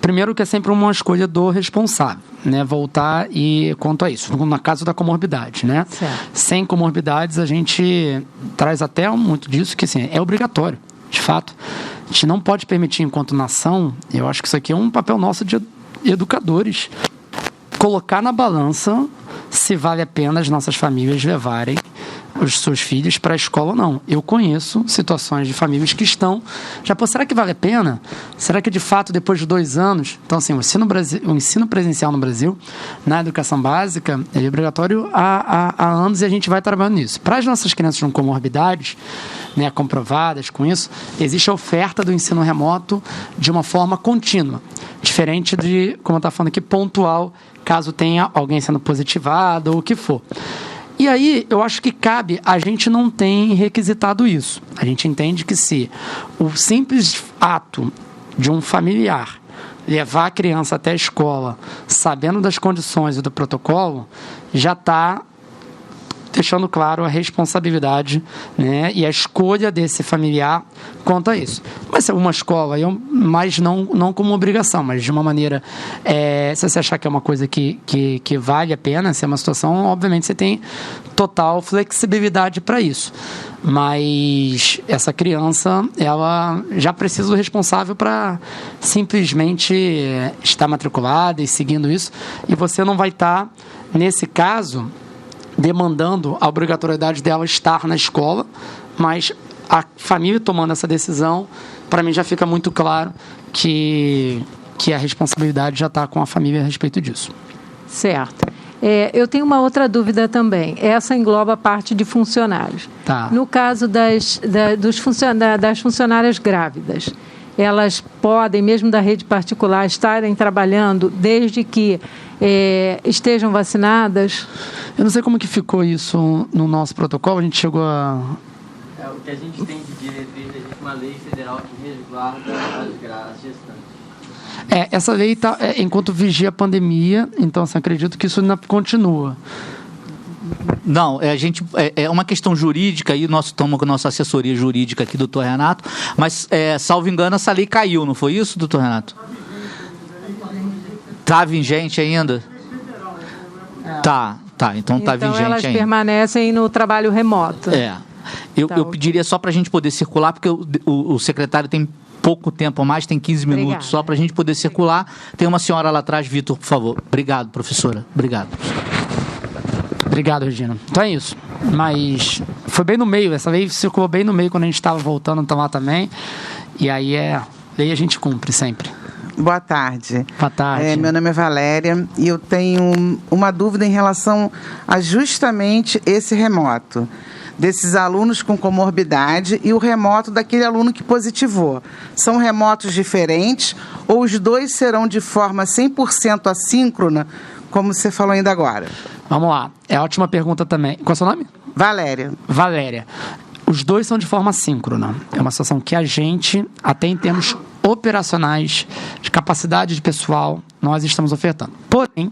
Primeiro que é sempre uma escolha do responsável, né? Voltar e quanto a isso, no caso da comorbidade, né? Certo. Sem comorbidades, a gente traz até muito disso que assim, é obrigatório, de fato. A gente não pode permitir, enquanto nação, eu acho que isso aqui é um papel nosso de educadores, colocar na balança se vale a pena as nossas famílias levarem os seus filhos para a escola ou não. Eu conheço situações de famílias que estão... será que vale a pena? Será que, de fato, depois de 2 anos... Então, assim, o ensino presencial no Brasil, na educação básica, é obrigatório há anos e a gente vai trabalhando nisso. Para as nossas crianças com comorbidades, né, comprovadas com isso, existe a oferta do ensino remoto de uma forma contínua, diferente de, como eu estava falando aqui, pontual, caso tenha alguém sendo positivado ou o que for. E aí, eu acho que cabe, a gente não tem requisitado isso. A gente entende que se o simples ato de um familiar levar a criança até a escola, sabendo das condições e do protocolo, já está deixando claro a responsabilidade, né, e a escolha desse familiar quanto a isso. Vai ser uma escola, mas não como obrigação, mas de uma maneira, se você achar que é uma coisa que vale a pena, se é uma situação, obviamente você tem total flexibilidade para isso. Mas essa criança, ela já precisa do responsável para simplesmente estar matriculada e seguindo isso, e você não vai estar, nesse caso, demandando a obrigatoriedade dela estar na escola, mas a família tomando essa decisão, para mim já fica muito claro que a responsabilidade já está com a família a respeito disso. Certo. Eu tenho uma outra dúvida também. Essa engloba a parte de funcionários. Tá. No caso das funcionárias grávidas, elas podem, mesmo da rede particular, estarem trabalhando desde que estejam vacinadas? Eu não sei como que ficou isso no nosso protocolo, a gente chegou a... O que a gente tem de diretriz, existe uma lei federal que resguarda as gestantes. Essa lei está enquanto vigia a pandemia, então assim, acredito que isso ainda continua. Não, é uma questão jurídica, aí nós estamos com a nossa assessoria jurídica aqui, doutor Renato, mas, salvo engano, essa lei caiu, não foi isso, doutor Renato? Está vigente ainda? Tá, então está vigente ainda. Então elas permanecem no trabalho remoto. Eu pediria só para a gente poder circular, porque o secretário tem pouco tempo a mais, tem 15 minutos. Obrigada. Só para a gente poder circular. Tem uma senhora lá atrás, Vitor, por favor. Obrigado, professora. Obrigado. Obrigado, Regina. Então é isso. Mas foi bem no meio, essa lei circulou bem no meio quando a gente estava voltando a tomar também. E aí lei a gente cumpre sempre. Boa tarde. Boa tarde. Meu nome é Valéria e eu tenho uma dúvida em relação a justamente esse remoto, desses alunos com comorbidade e o remoto daquele aluno que positivou. São remotos diferentes ou os dois serão de forma 100% assíncrona, como você falou ainda agora? Vamos lá. É ótima pergunta também. Qual é o seu nome? Valéria. Valéria. Os dois são de forma síncrona. É uma situação que a gente, até em termos operacionais, de capacidade de pessoal, nós estamos ofertando. Porém,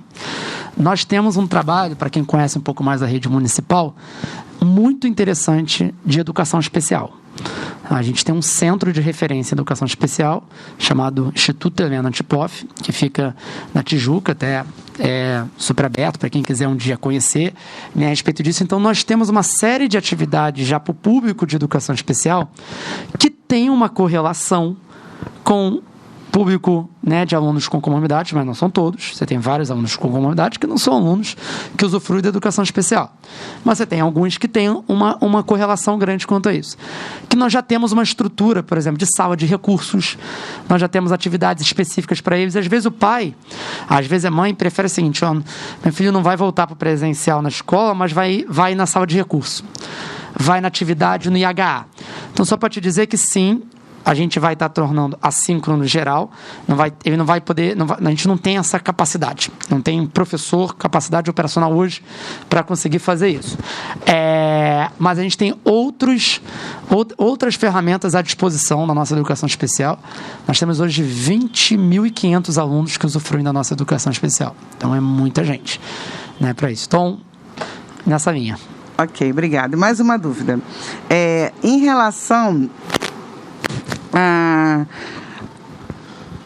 nós temos um trabalho, para quem conhece um pouco mais a rede municipal, muito interessante de educação especial. A gente tem um centro de referência em educação especial, chamado Instituto Helena Antipoff, que fica na Tijuca, até super aberto para quem quiser um dia conhecer, né, a respeito disso. Então, nós temos uma série de atividades já para o público de educação especial que tem uma correlação com público, né, de alunos com comorbidades, mas não são todos. Você tem vários alunos com comorbidades que não são alunos que usufruem da educação especial. Mas você tem alguns que têm uma correlação grande quanto a isso. Que nós já temos uma estrutura, por exemplo, de sala de recursos, nós já temos atividades específicas para eles. Às vezes o pai, às vezes a mãe prefere o seguinte: ó, meu filho não vai voltar para o presencial na escola, mas vai na sala de recurso, vai na atividade no IHA. Então, só para te dizer que sim, a gente vai estar tornando assíncrono geral, ele não vai poder, a gente não tem essa capacidade, não tem professor, capacidade operacional hoje para conseguir fazer isso. Mas a gente tem outras ferramentas à disposição da nossa educação especial. Nós temos hoje 20.500 alunos que usufruem da nossa educação especial. Então é muita gente, né, para isso. Então, nessa linha. Ok, obrigado. Mais uma dúvida. Em relação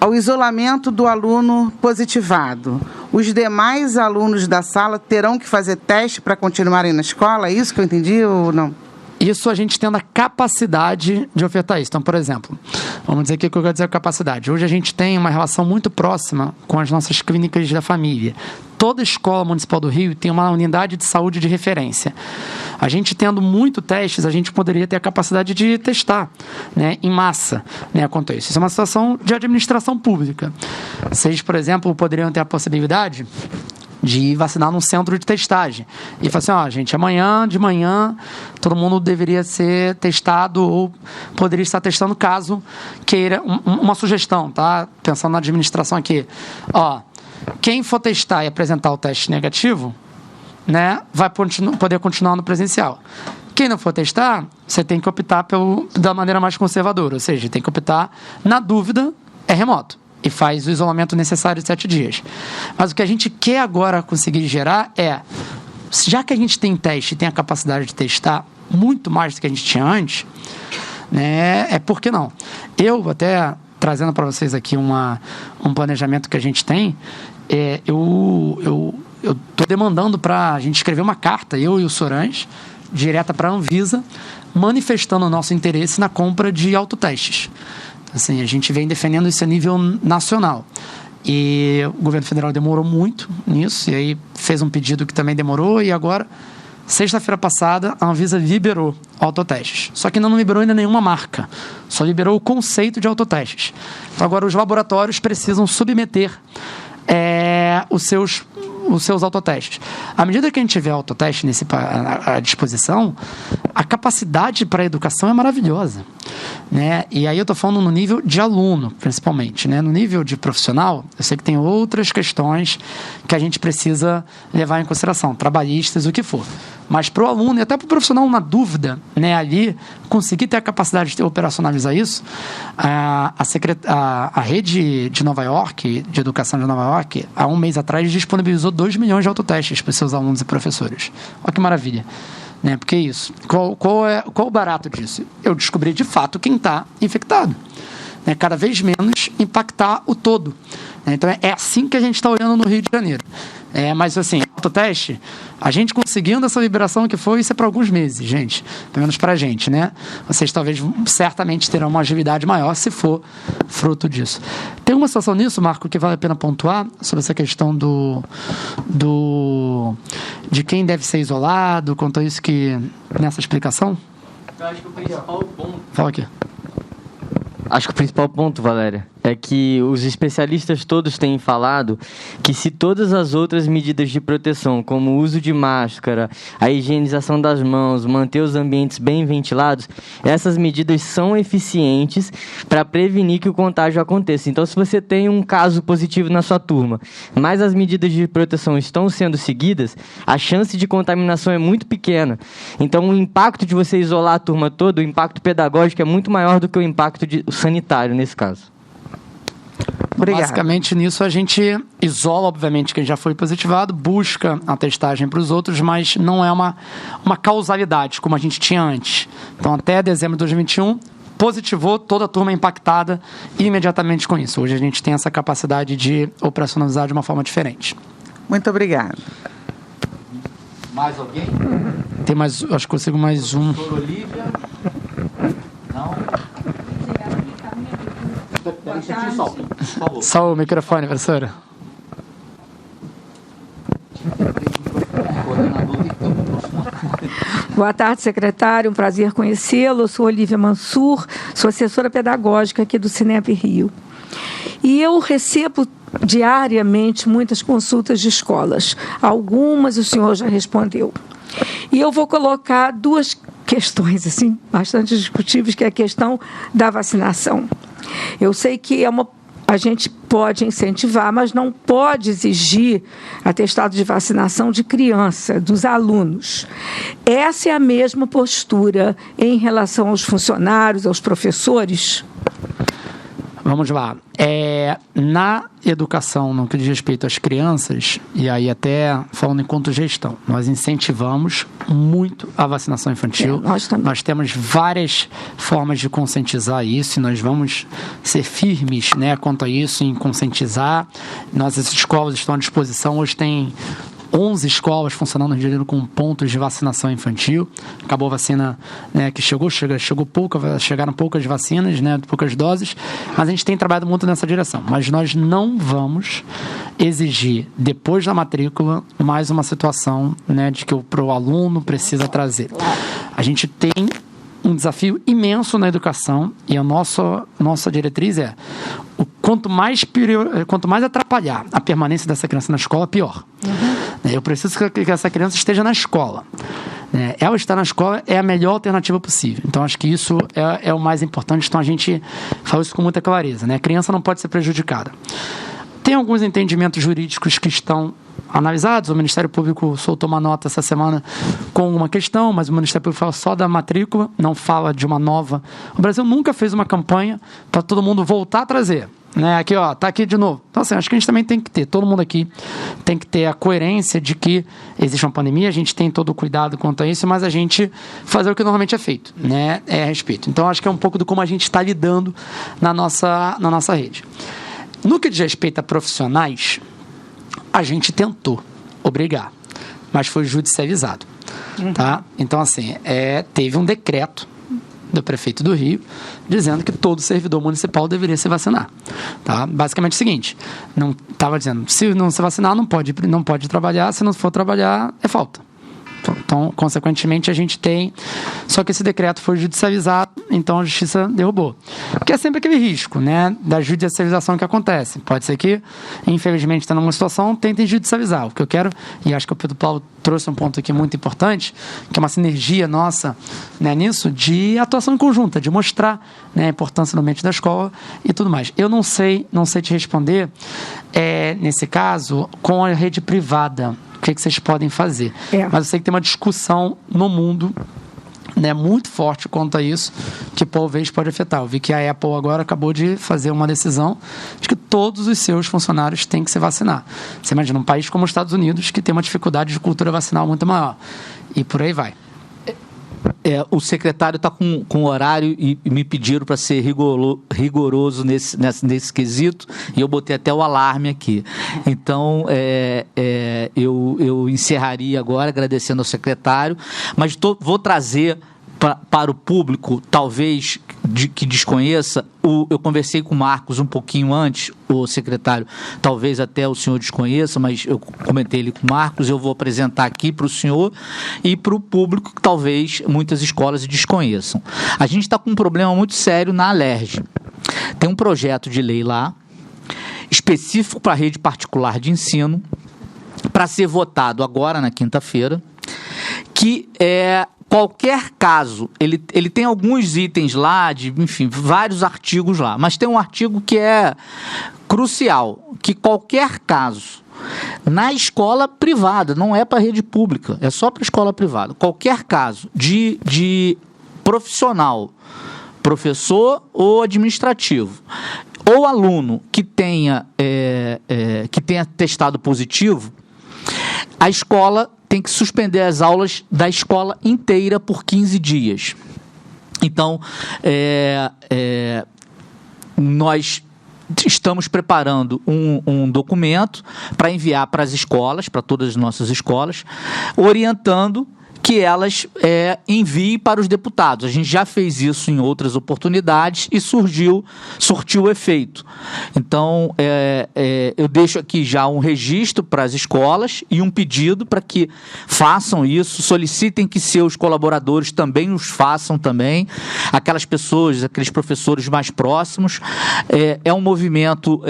ao isolamento do aluno positivado, os demais alunos da sala terão que fazer teste para continuarem na escola? É isso que eu entendi ou não? Isso a gente tendo a capacidade de ofertar isso. Então, por exemplo, vamos dizer aqui o que eu quero dizer com capacidade. Hoje a gente tem uma relação muito próxima com as nossas clínicas da família. Toda escola municipal do Rio tem uma unidade de saúde de referência. A gente tendo muito testes, a gente poderia ter a capacidade de testar, né, em massa, né, quanto a isso. Isso é uma situação de administração pública. Vocês, por exemplo, poderiam ter a possibilidade de vacinar num centro de testagem. E falar assim, ó, gente, amanhã de manhã todo mundo deveria ser testado ou poderia estar testando caso queira, uma sugestão, tá? Pensando na administração aqui. Ó, quem for testar e apresentar o teste negativo, né, vai poder continuar no presencial. Quem não for testar, você tem que optar da maneira mais conservadora, ou seja, tem que optar, na dúvida, é remoto. E faz o isolamento necessário de 7 dias. Mas o que a gente quer agora conseguir gerar já que a gente tem teste e tem a capacidade de testar muito mais do que a gente tinha antes, né, por que não? Eu, até trazendo para vocês aqui um planejamento que a gente tem, eu estou demandando para a gente escrever uma carta, eu e o Sorães, direta para a Anvisa, manifestando o nosso interesse na compra de autotestes. Assim, a gente vem defendendo isso a nível nacional. E o governo federal demorou muito nisso, e aí fez um pedido que também demorou, e agora, sexta-feira passada, a Anvisa liberou autotestes. Só que ainda não liberou ainda nenhuma marca, só liberou o conceito de autotestes. Então agora os laboratórios precisam submeter os seus autotestes. À medida que a gente tiver autoteste à disposição, a capacidade para a educação é maravilhosa, né? E aí eu estou falando no nível de aluno, principalmente, né? No nível de profissional, eu sei que tem outras questões que a gente precisa levar em consideração, trabalhistas, o que for. Mas para o aluno e até para o profissional na dúvida, né, ali, conseguir ter a capacidade de operacionalizar isso, a rede de Nova York, de educação de Nova York, há um mês atrás, disponibilizou 2 milhões de autotestes para os seus alunos e professores. Olha que maravilha. Né? Porque é isso. Qual o barato disso? Eu descobri de fato quem está infectado. Né? Cada vez menos impactar o todo. Né? Então é assim que a gente está olhando no Rio de Janeiro. Mas assim, autoteste, a gente conseguindo essa liberação que foi, isso é para alguns meses, gente. Pelo menos para a gente, né? Vocês certamente terão uma agilidade maior se for fruto disso. Tem uma situação nisso, Marco, que vale a pena pontuar sobre essa questão de quem deve ser isolado, quanto a isso que nessa explicação? Eu acho que o principal ponto... Fala aqui. Acho que o principal ponto, Valéria, é que os especialistas todos têm falado que se todas as outras medidas de proteção, como o uso de máscara, a higienização das mãos, manter os ambientes bem ventilados, essas medidas são eficientes para prevenir que o contágio aconteça. Então, se você tem um caso positivo na sua turma, mas as medidas de proteção estão sendo seguidas, a chance de contaminação é muito pequena. Então, o impacto de você isolar a turma toda, o impacto pedagógico é muito maior do que o impacto sanitário nesse caso. Obrigada. Basicamente, nisso a gente isola, obviamente, quem já foi positivado, busca a testagem para os outros, mas não é uma causalidade, como a gente tinha antes. Então, até dezembro de 2021, positivou, toda a turma impactada imediatamente com isso. Hoje a gente tem essa capacidade de operacionalizar de uma forma diferente. Muito obrigada. Mais alguém? Tem mais, acho que consigo mais um. Professora Olívia? Não? Por favor. Só o microfone, professora. Boa tarde, secretário. Um prazer conhecê-lo. Eu sou Olívia Mansur, sou assessora pedagógica aqui do Cinep Rio. E eu recebo diariamente muitas consultas de escolas. Algumas o senhor já respondeu. E eu vou colocar duas questões assim, bastante discutíveis, que é a questão da vacinação. Eu sei que a gente pode incentivar, mas não pode exigir atestado de vacinação de criança, dos alunos. Essa é a mesma postura em relação aos funcionários, aos professores? Vamos lá. Na educação, no que diz respeito às crianças, e aí até falando enquanto gestão, nós incentivamos muito a vacinação infantil. Nós também. Nós temos várias formas de conscientizar isso, e nós vamos ser firmes, né, quanto a isso, em conscientizar. Nossas escolas estão à disposição. Hoje tem 11 escolas funcionando no Rio de Janeiro com pontos de vacinação infantil. Acabou a vacina, né, que chegaram poucas vacinas, né, poucas doses, mas a gente tem trabalhado muito nessa direção. Mas nós não vamos exigir, depois da matrícula, mais uma situação, né, de que o aluno precisa trazer. A gente tem um desafio imenso na educação, e a nossa diretriz é quanto mais atrapalhar a permanência dessa criança na escola, pior. Eu preciso que essa criança esteja na escola. Ela estar na escola é a melhor alternativa possível. Então, acho que isso é o mais importante. Então, a gente fala isso com muita clareza, né? A criança não pode ser prejudicada. Tem alguns entendimentos jurídicos que estão analisados. O Ministério Público soltou uma nota essa semana com uma questão, mas o Ministério Público fala só da matrícula, não fala de uma nova. O Brasil nunca fez uma campanha para todo mundo voltar a trazer. Aqui, ó, tá aqui de novo. Então, assim, acho que a gente também tem que ter, todo mundo aqui tem que ter a coerência de que existe uma pandemia, a gente tem todo o cuidado quanto a isso, mas a gente fazer o que normalmente é feito, né? A respeito. Então, acho que é um pouco do como a gente está lidando na nossa rede. No que diz respeito a profissionais, a gente tentou obrigar, mas foi judicializado. Tá? Então, assim, teve um decreto do prefeito do Rio dizendo que todo servidor municipal deveria se vacinar. Tá? Basicamente é o seguinte, não estava dizendo, se não se vacinar, não pode trabalhar, se não for trabalhar, é falta. Então, consequentemente, a gente tem... Só que esse decreto foi judicializado, então a justiça derrubou. Porque é sempre aquele risco, né, da judicialização que acontece. Pode ser que, infelizmente, está numa situação, tentem judicializar. O que eu quero, e acho que o Pedro Paulo trouxe um ponto aqui muito importante, que é uma sinergia nossa, né, nisso, de atuação em conjunta, de mostrar, né, a importância no ambiente da escola e tudo mais. Eu não sei te responder, nesse caso, com a rede privada. O que vocês podem fazer? Mas eu sei que tem uma discussão no mundo, né, muito forte quanto a isso, que talvez pode afetar. Eu vi que a Apple agora acabou de fazer uma decisão de que todos os seus funcionários têm que se vacinar. Você imagina um país como os Estados Unidos, que tem uma dificuldade de cultura vacinal muito maior. E por aí vai. O secretário está com horário e me pediram para ser rigoroso nesse quesito, e eu botei até o alarme aqui. Então, eu encerraria agora agradecendo ao secretário, mas vou trazer para o público, talvez, que desconheça, eu conversei com o Marcos um pouquinho antes, o secretário, talvez até o senhor desconheça, mas eu comentei ele com o Marcos, eu vou apresentar aqui para o senhor e para o público que talvez muitas escolas desconheçam. A gente está com um problema muito sério na Alerj. tem um projeto de lei lá, específico para a rede particular de ensino, para ser votado agora, na quinta-feira, que qualquer caso, ele tem alguns itens lá, enfim, vários artigos lá, mas tem um artigo que é crucial, que qualquer caso, na escola privada, não é para a rede pública, é só para a escola privada, qualquer caso de profissional, professor ou administrativo, ou aluno que tenha testado positivo, a escola tem que suspender as aulas da escola inteira por 15 dias. Então, nós estamos preparando um documento para enviar para as escolas, para todas as nossas escolas, orientando que elas enviem para os deputados. A gente já fez isso em outras oportunidades e surtiu efeito. Então, eu deixo aqui já um registro para as escolas e um pedido para que façam isso, solicitem que seus colaboradores também os façam também, aquelas pessoas, aqueles professores mais próximos. É um movimento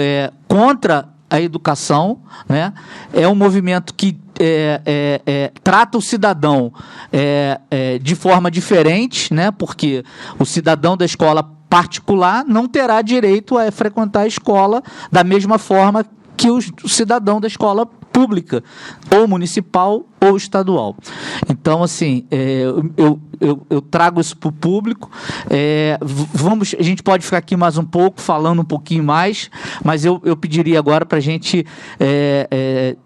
contra a educação, né? É um movimento que trata o cidadão de forma diferente, né? Porque o cidadão da escola particular não terá direito a frequentar a escola da mesma forma que o cidadão da escola pública, ou municipal ou estadual. Então, assim, eu trago isso para o público. A gente pode ficar aqui mais um pouco, falando um pouquinho mais, mas eu pediria agora para a gente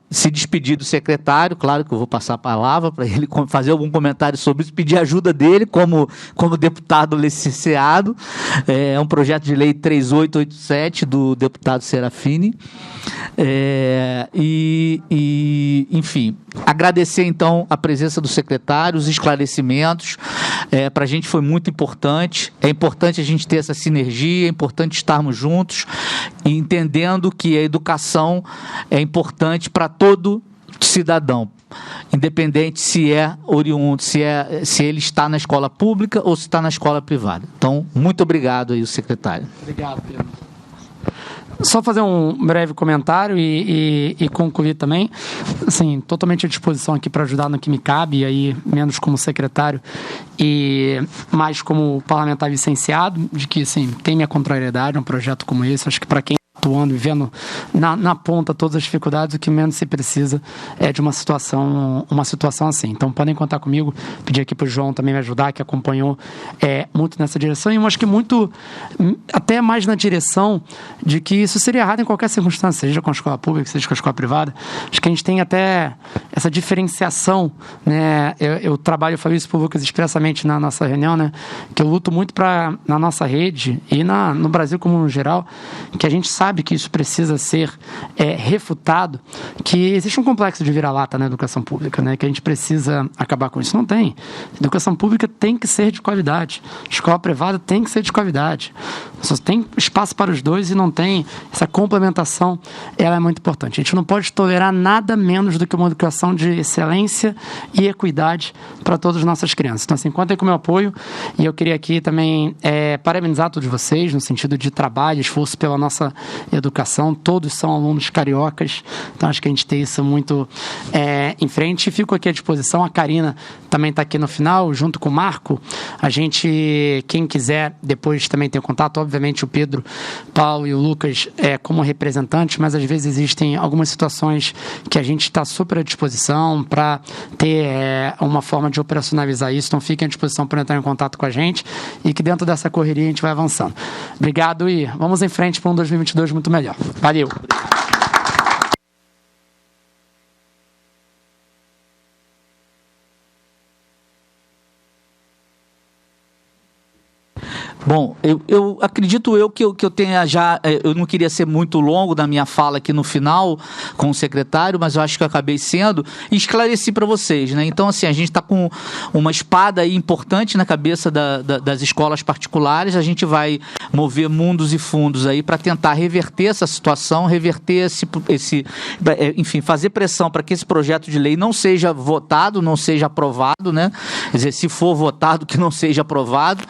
se despedir do secretário. Claro que eu vou passar a palavra para ele fazer algum comentário sobre isso, pedir ajuda dele como deputado licenciado. É um projeto de lei 3887 do deputado Serafini. Enfim, agradecer então a presença do secretário, os esclarecimentos. Para a gente foi muito importante. É importante a gente ter essa sinergia, é importante estarmos juntos, entendendo que a educação é importante para todo cidadão, independente se é oriundo, se ele está na escola pública ou se está na escola privada. Então, muito obrigado aí, o secretário. Obrigado, Pedro. Só fazer um breve comentário e concluir também, assim, totalmente à disposição aqui para ajudar no que me cabe, e aí menos como secretário e mais como parlamentar licenciado, de que, assim, tem minha contrariedade um projeto como esse. Acho que para quem atuando e vendo na ponta todas as dificuldades, o que menos se precisa é de uma situação assim. Então, podem contar comigo, pedir aqui para o João também me ajudar, que acompanhou muito nessa direção, e eu acho que muito, até mais na direção de que isso seria errado em qualquer circunstância, seja com a escola pública, seja com a escola privada. Acho que a gente tem até essa diferenciação, né? Eu falei isso para o Lucas expressamente na nossa reunião, né? Que eu luto muito na nossa rede e no Brasil como no geral, que a gente sabe que isso precisa ser refutado, que existe um complexo de vira-lata na educação pública, né? Que a gente precisa acabar com isso. Não tem. A educação pública tem que ser de qualidade. A escola privada tem que ser de qualidade. Só tem espaço para os dois e não tem essa complementação. Ela é muito importante. A gente não pode tolerar nada menos do que uma educação de excelência e equidade para todas as nossas crianças. Então, assim, contem com o meu apoio, e eu queria aqui também parabenizar todos vocês no sentido de trabalho, esforço pela nossa educação. Todos são alunos cariocas, então acho que a gente tem isso muito em frente. E fico aqui à disposição. A Karina também está aqui no final, junto com o Marco. A gente, quem quiser, depois também tem contato. Obviamente o Pedro, Paulo e o Lucas como representantes, mas às vezes existem algumas situações que a gente está super à disposição para ter uma forma de operacionalizar isso. Então fiquem à disposição para entrar em contato com a gente, e que dentro dessa correria a gente vai avançando. Obrigado, e vamos em frente para um 2022 muito melhor. Valeu! Bom, eu acredito que eu tenha já... Eu não queria ser muito longo da minha fala aqui no final com o secretário, mas eu acho que eu acabei sendo, e esclareci para vocês, né? Então, assim, a gente está com uma espada aí importante na cabeça das escolas particulares. A gente vai mover mundos e fundos aí para tentar reverter essa situação, reverter enfim, fazer pressão para que esse projeto de lei não seja votado, não seja aprovado, né? Quer dizer, se for votado, que não seja aprovado.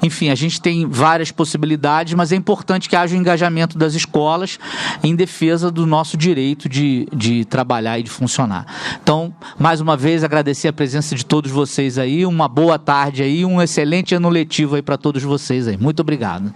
Enfim, a gente tem várias possibilidades, mas é importante que haja um engajamento das escolas em defesa do nosso direito de trabalhar e de funcionar. Então, mais uma vez, agradecer a presença de todos vocês aí, uma boa tarde aí, um excelente ano letivo aí para todos vocês aí. Muito obrigado.